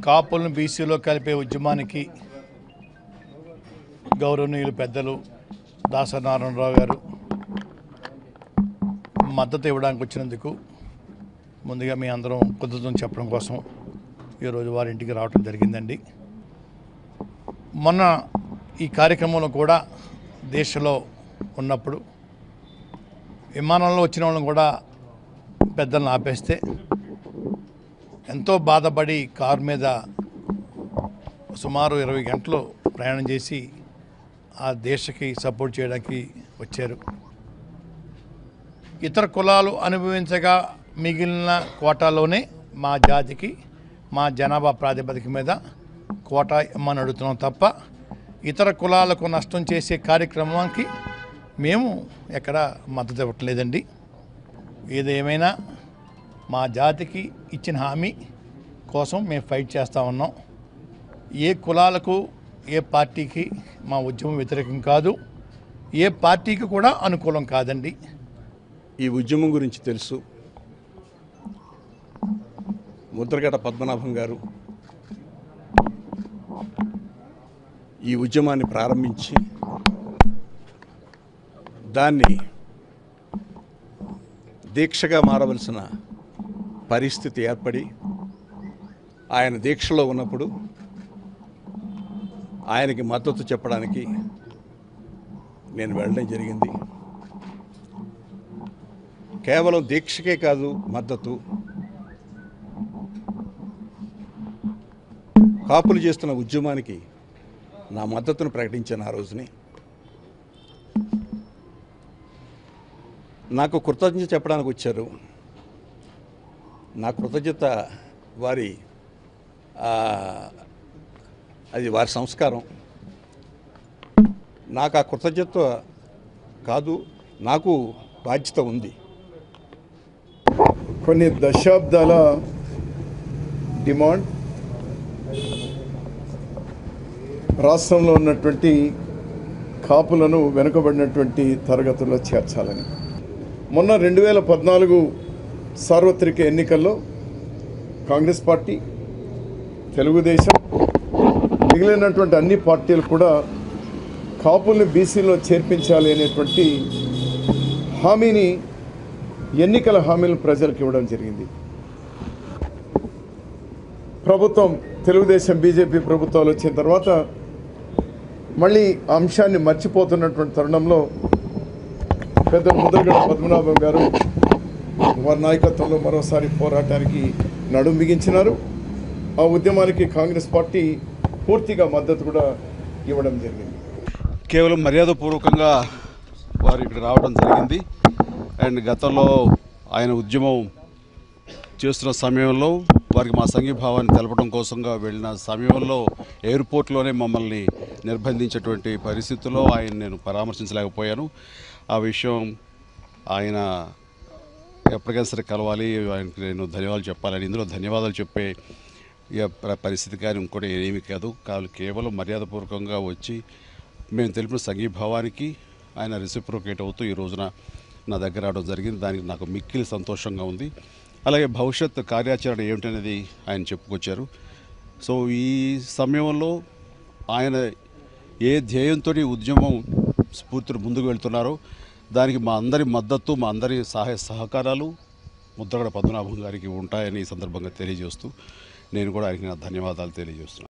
కాపులను బీసీలో కలిపే ఉద్యమానికి గౌరవనీయులు పెద్దలు దాసరి నారాయణరావు గారు మద్దతు ఇవ్వడానికి వచ్చినందుకు ముందుగా మీ అందరం కృతజ్ఞతలు చెప్పడం కోసం ఈరోజు వారి ఇంటికి రావడం జరిగిందండి. మొన్న ఈ కార్యక్రమంలో కూడా దేశంలో ఉన్నప్పుడు విమానంలో వచ్చిన వాళ్ళని కూడా పెద్దలను ఆపేస్తే ఎంతో బాధపడి కారు మీద సుమారు 20 గంటలు ప్రయాణం చేసి ఆ దేశకి సపోర్ట్ చేయడానికి వచ్చారు. ఇతర కులాలు అనుభవించగా మిగిలిన కోటాలోనే మా జాతికి మా జనాభా ప్రాతిపదిక మీద కోటా ఇమ్మని అడుగుతున్నాం తప్ప ఇతర కులాలకు నష్టం చేసే కార్యక్రమానికి మేము ఎక్కడ మద్దతు ఇవ్వట్లేదండి. ఏదేమైనా మా జాతికి ఇచ్చిన హామీ కోసం మేము ఫైట్ చేస్తూ ఉన్నాం. ఏ కులాలకు ఏ పార్టీకి మా ఉద్యమం వ్యతిరేకం కాదు, ఏ పార్టీకి కూడా అనుకూలం కాదండి. ఈ ఉద్యమం గురించి తెలుసు. ముద్రగడ పద్మనాభం గారు ఈ ఉద్యమాన్ని ప్రారంభించి దాన్ని దీక్షగా మారవలసిన పరిస్థితి ఏర్పడి ఆయన దీక్షలో ఉన్నప్పుడు ఆయనకి మద్దతు చెప్పడానికి నేను వెళ్ళడం జరిగింది. కేవలం దీక్షకే కాదు మద్దతు, కాపులు చేస్తున్న ఉద్యమానికి నా మద్దతును ప్రకటించాను. ఆ రోజుని నాకు కృతజ్ఞత చెప్పడానికి వచ్చారు. నా కృతజ్ఞత అది వారి సంస్కారం. నాకు ఆ కృతజ్ఞత కాదు, నాకు బాధ్యత ఉంది. కొన్ని దశాబ్దాల డిమాండ్ రాష్ట్రంలో ఉన్నటువంటి కాపులను వెనుకబడినటువంటి తరగతుల్లో చేర్చాలని మొన్న 2014 సార్వత్రిక ఎన్నికల్లో కాంగ్రెస్ పార్టీ, తెలుగుదేశం, మిగిలినటువంటి అన్ని పార్టీలు కూడా కాపుల్ని బీసీలో చేర్పించాలి అనేటువంటి హామీని, ఎన్నికల హామీలను ప్రజలకు ఇవ్వడం జరిగింది. ప్రభుత్వం, తెలుగుదేశం బీజేపీ ప్రభుత్వాలు వచ్చిన తర్వాత మళ్ళీ అంశాన్ని మర్చిపోతున్నటువంటి తరుణంలో పెద్ద ముద్రగడ పద్మనాభం గారు వారి నాయకత్వంలో మరోసారి పోరాటానికి నడుం బిగించినారు. ఆ ఉద్యమానికి కాంగ్రెస్ పార్టీ పూర్తిగా మద్దతు కూడా ఇవ్వడం జరిగింది. కేవలం మర్యాదపూర్వకంగా వారు ఇక్కడ రావడం జరిగింది. అండ్ గతంలో ఆయన ఉద్యమం చేస్తున్న సమయంలో వారికి మా సంఘీభావాన్ని తెలపడం కోసంగా వెళ్ళిన సమయంలో ఎయిర్పోర్ట్లోనే మమ్మల్ని నిర్బంధించేటువంటి పరిస్థితుల్లో ఆయన నేను పరామర్శించలేకపోయాను. ఆ విషయం ఆయన ఎప్పటికైనా సరే కలవాలి, ఆయనకి నేను ధన్యవాదాలు చెప్పాలని, ఇందులో ధన్యవాదాలు చెప్పే పరిస్థితి కానీ ఇంకోటి ఏమీ కాదు. కేవలం మర్యాదపూర్వకంగా వచ్చి మేము తెలిపిన సంఘీభావానికి ఆయన రెసిప్రోకేట్ అవుతూ ఈ రోజున నా దగ్గర రావడం జరిగింది. దానికి నాకు మిక్కిలి సంతోషంగా ఉంది. అలాగే భవిష్యత్ కార్యాచరణ ఏమిటనేది ఆయన చెప్పుకొచ్చారు. సో ఈ సమయంలో ఆయన ఏ ధ్యేయంతో ఉద్యమం స్ఫూర్తిని ముందుకు వెళ్తున్నారో దానికి మా అందరి మద్దతు, మా అందరి సహాయ సహకారాలు ముద్రగడ పద్మనాభం గారికి ఉంటాయని ఈ సందర్భంగా తెలియజేస్తూ నేను కూడా ఆయనకి ధన్యవాదాలు తెలియజేస్తున్నాను.